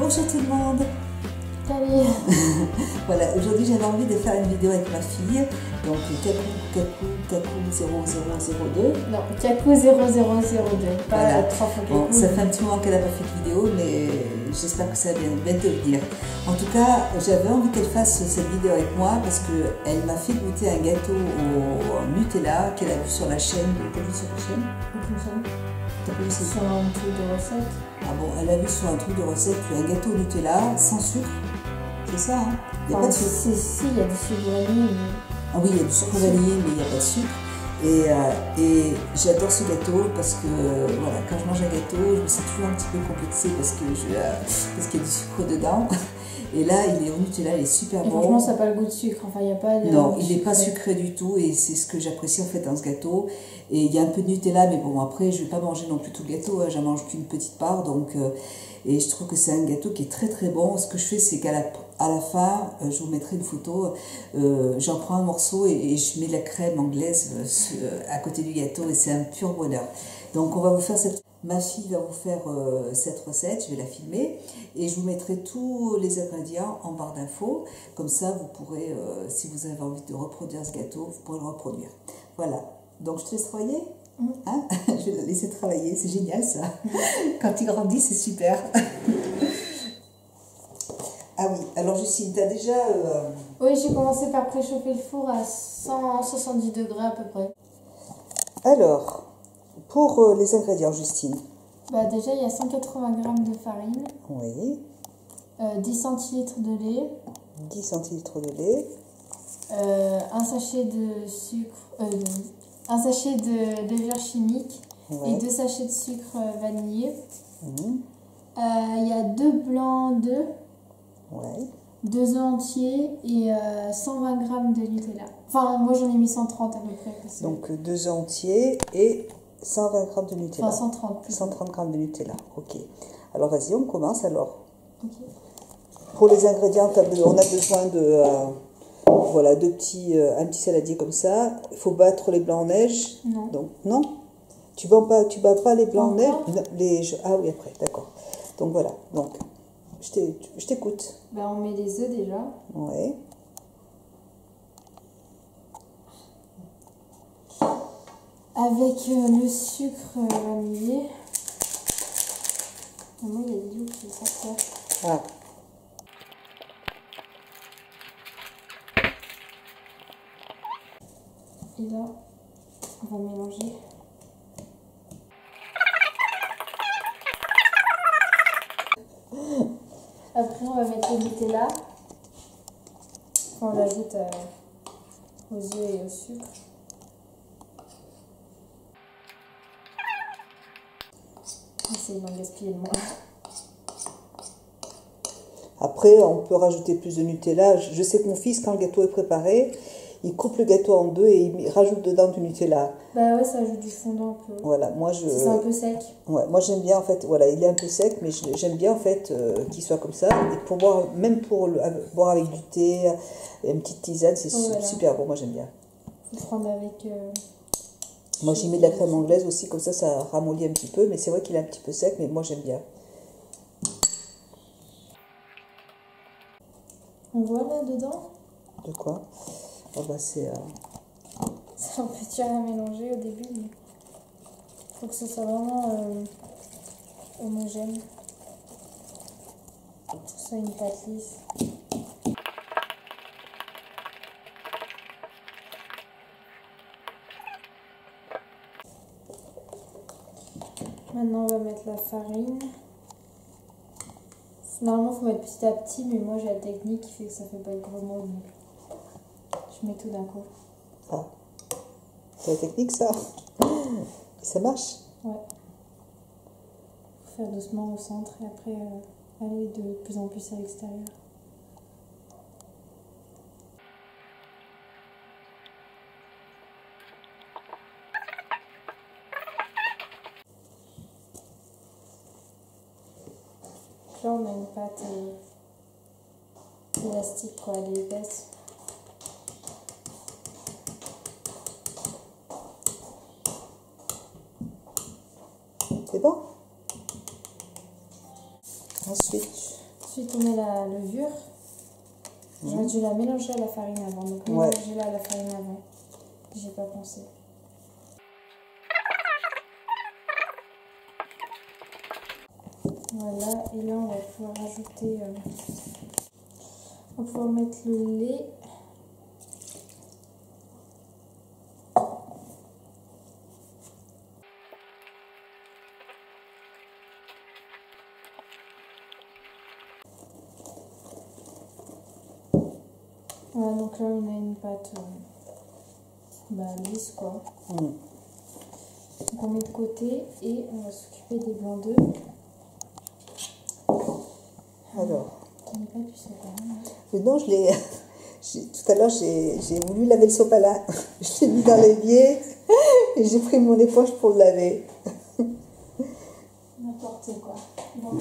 Bonjour tout le monde. Salut. Voilà, aujourd'hui j'avais envie de faire une vidéo avec ma fille. Donc Kakou 0002. Non, Kakou 0002, pas Voilà. 3 fois Bon, Kakou. ça fait un petit moment qu'elle n'a pas fait de vidéo, mais j'espère que ça va bien te le dire. En tout cas, j'avais envie qu'elle fasse cette vidéo avec moi parce qu'elle m'a fait goûter un gâteau au Nutella qu'elle a vu sur la chaîne. T'as vu sur la chaîne? T'as pas vu cette Sur un truc de recette. Ah bon, elle a vu sur un truc de recette un gâteau au Nutella sans sucre. C'est ça, hein? Il n'y a pas de sucre. Si, il y a du sucre vanillé, mais... Ah oui, il y a du sucre vanillé, mais il n'y a pas de sucre. Et j'adore ce gâteau parce que voilà, quand je mange un gâteau, je me sens toujours un petit peu complexée parce qu'il y a du sucre dedans. Et là, il est au Nutella, il est super bon. Franchement, ça n'a pas le goût de sucre. Enfin, il n'y a pas de... Non, il n'est pas sucré du tout et c'est ce que j'apprécie en fait dans ce gâteau. Et il y a un peu de Nutella, mais bon, après, je ne vais pas manger non plus tout le gâteau, hein, j'en mange qu'une petite part. Donc, et je trouve que c'est un gâteau qui est très très bon. Ce que je fais, c'est qu'à la fin, je vous mettrai une photo, j'en prends un morceau et je mets de la crème anglaise à côté du gâteau et c'est un pur bonheur. Donc, on va vous faire cette... Ma fille va vous faire cette recette, je vais la filmer et je vous mettrai tous les ingrédients en barre d'infos. Comme ça, vous pourrez, si vous avez envie de reproduire ce gâteau, vous pourrez le reproduire. Voilà. Donc, je te laisse travailler. Hein? Je vais la laisser travailler, c'est génial ça. Quand il grandit, c'est super. Ah oui, alors Justine, tu as déjà... Oui, j'ai commencé par préchauffer le four à 170 degrés à peu près. Alors, pour les ingrédients, Justine. Bah, déjà, il y a 180 g de farine. Oui. 10 centilitres de lait. 10 centilitres de lait. Un sachet de sucre... un sachet de levure chimique. Ouais. Et 2 sachets de sucre vanillé. Il y a 2 blancs d'œufs. Ouais. 2 œufs entiers et 120 g de Nutella. Enfin, moi j'en ai mis 130 à peu près. Parce que... Donc 2 œufs entiers et 120 g de Nutella. Enfin 130. 130 g de Nutella, ok. Alors vas-y, on commence alors. Ok. Pour les ingrédients, on a besoin de... voilà, un petit saladier comme ça. Il faut battre les blancs en neige. Non. Donc, non? Tu bats pas les blancs en neige? Encore? Ah oui, après, d'accord. Donc voilà, donc je t'écoute. Ben, on met les œufs déjà. Ouais. Avec le sucre vanillé. Moi il y a des loups qui sortent. Ah. Et là, on va mélanger. Après, on va mettre le Nutella. On l'ajoute aux œufs et au sucre. Essayez d'en gaspiller le moins. Après, on peut rajouter plus de Nutella. Je sais que mon fils, quand le gâteau est préparé, il coupe le gâteau en deux et il rajoute dedans du Nutella. Bah ouais, ça ajoute du fondant un peu. Voilà, C'est un peu sec. Ouais, moi j'aime bien en fait, voilà, il est un peu sec, mais j'aime bien en fait qu'il soit comme ça. Et pour boire, même pour boire avec du thé, et une petite tisane, c'est super bon, moi j'aime bien. Faut prendre avec... Moi j'y mets de la crème anglaise aussi, comme ça ramollit un petit peu, mais c'est vrai qu'il est un petit peu sec, mais moi j'aime bien. On voit là dedans? De quoi? Oh bah c'est un peu dur à mélanger au début, mais faut que ce soit vraiment homogène. Faut que ce soit une pâte lisse. Maintenant on va mettre la farine. Normalement il faut mettre petit à petit, mais moi j'ai la technique qui fait que ça fait pas de gros mots, donc je mets tout d'un coup. Ah, c'est la technique ça? Ça marche? Ouais. Faut faire doucement au centre et après aller de plus en plus à l'extérieur. Là on a une pâte élastique quoi, elle est épaisse. C'est bon? Ensuite, on met la levure, j'aurais dû la mélanger à la farine avant. Donc mélanger-la à la farine avant. J'ai pas pensé. Voilà, et là on va pouvoir rajouter, on va pouvoir mettre le lait. Voilà, donc là on a une pâte lisse quoi. Donc on met de côté et on va s'occuper des blancs d'œufs. Alors. On n'est pas du sopalin. Non, tout à l'heure, j'ai voulu laver le sopalin. Je l'ai mis dans l'évier et j'ai pris mon éponge pour le laver. N'importe quoi. Bon.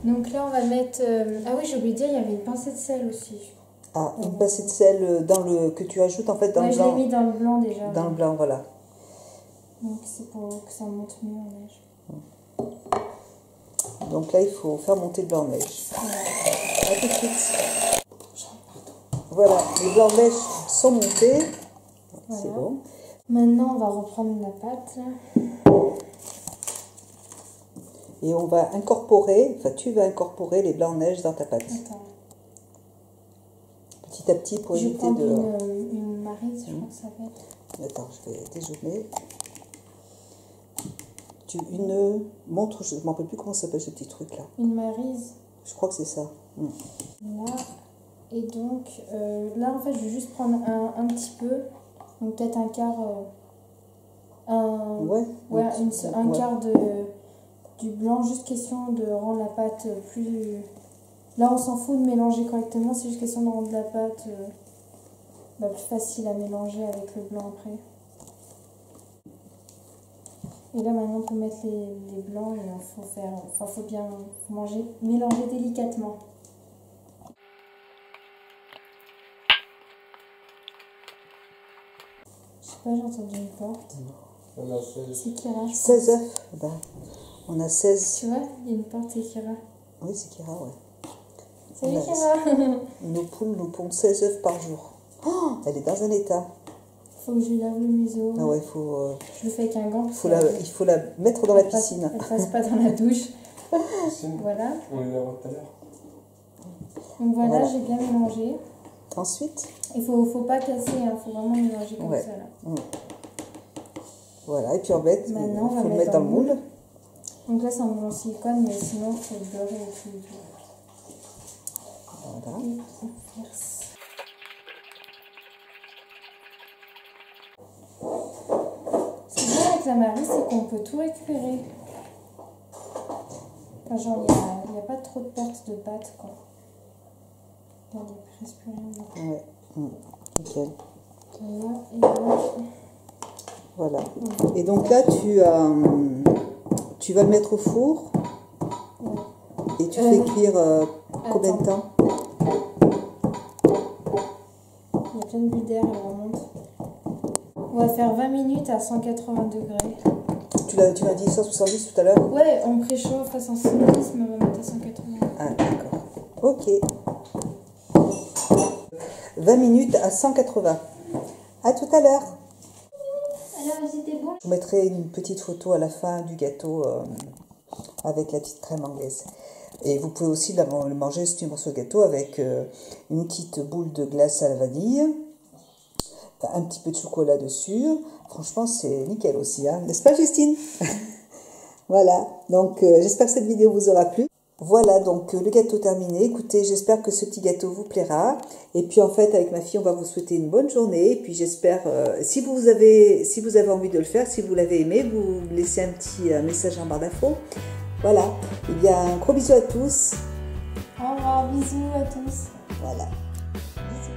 Donc là, on va mettre... Ah oui, j'ai oublié de dire, il y avait une pincée de sel aussi. Ah, une pincée de sel que tu ajoutes en fait dans le blanc. Je l'ai mis dans le blanc déjà. Dans le blanc, voilà. Donc c'est pour que ça monte mieux en neige. Donc là, il faut faire monter le blanc de neige. Voilà. À tout de suite. Voilà, les blancs de neige sont montés. Voilà. C'est bon. Maintenant, on va reprendre la pâte. Et on va incorporer, tu vas incorporer les blancs de neige dans ta pâte. Attends. Petit à petit pour éviter de... une maryse, je crois que ça s'appelle. Attends, je vais déjeuner. Montre, je ne m'en rappelle plus comment ça s'appelle ce petit truc là. Une maryse. Je crois que c'est ça. Là. Et donc, là en fait, je vais juste prendre un petit peu. Donc peut-être un quart. Un quart du blanc. Juste question de rendre la pâte plus... Là, on s'en fout de mélanger correctement. C'est juste question de rendre la pâte plus facile à mélanger avec le blanc après. Et là maintenant on peut mettre les blancs et il faut bien mélanger délicatement. Je sais pas, j'ai entendu une porte. C'est Kira. 16 œufs. On a 16. Tu vois, il y a une porte, c'est Kira. Oui, c'est Kira, ouais. Salut Kira. Nos poules nous pondent 16 œufs par jour. Oh, elle est dans un état. Faut que je lui lave le museau. Ah ouais, faut... Je le fais avec un gant. Il faut la mettre dans la piscine. Elle passe pas dans la douche. Voilà. On les lavera tout à l'heure. Donc voilà, j'ai bien mélangé. Ensuite, il faut pas casser, il faut vraiment mélanger comme ça là. Voilà, et puis il faut le mettre dans le moule. Donc là c'est un moule en silicone, mais sinon il faut le beurrer avec le dur. Voilà. Et on verse. Ce qui est bien avec la maryse, c'est qu'on peut tout récupérer. Enfin, genre, il n'y a pas trop de perte de pâte, quoi. Regardez, presque plus rien. Ouais, nickel. Voilà, et là... Voilà. Et donc là, tu vas le mettre au four. Ouais. Et tu fais cuire combien de temps? Il y a plein de bulles d'air, elle remonte. On va faire 20 minutes à 180 degrés. Tu m'as dit 170 tout à l'heure? Ouais, on préchauffe à 170, mais on va mettre à 180. Ah, d'accord. Ok. 20 minutes à 180. À tout à l'heure. Alors, c'était bon? Je vous mettrai une petite photo à la fin du gâteau avec la petite crème anglaise. Et vous pouvez aussi le manger, ce morceau de gâteau, avec une petite boule de glace à la vanille, un petit peu de chocolat dessus. Franchement, c'est nickel aussi, hein, n'est-ce pas, Justine? Voilà, donc j'espère que cette vidéo vous aura plu. Voilà, donc le gâteau terminé. Écoutez, j'espère que ce petit gâteau vous plaira. Et puis en fait, avec ma fille, on va vous souhaiter une bonne journée. Et puis j'espère, si vous avez envie de le faire, si vous l'avez aimé, vous laissez un petit message en barre d'infos. Voilà, et bien un gros bisou à tous. Au revoir, bisous à tous. Voilà, bisous.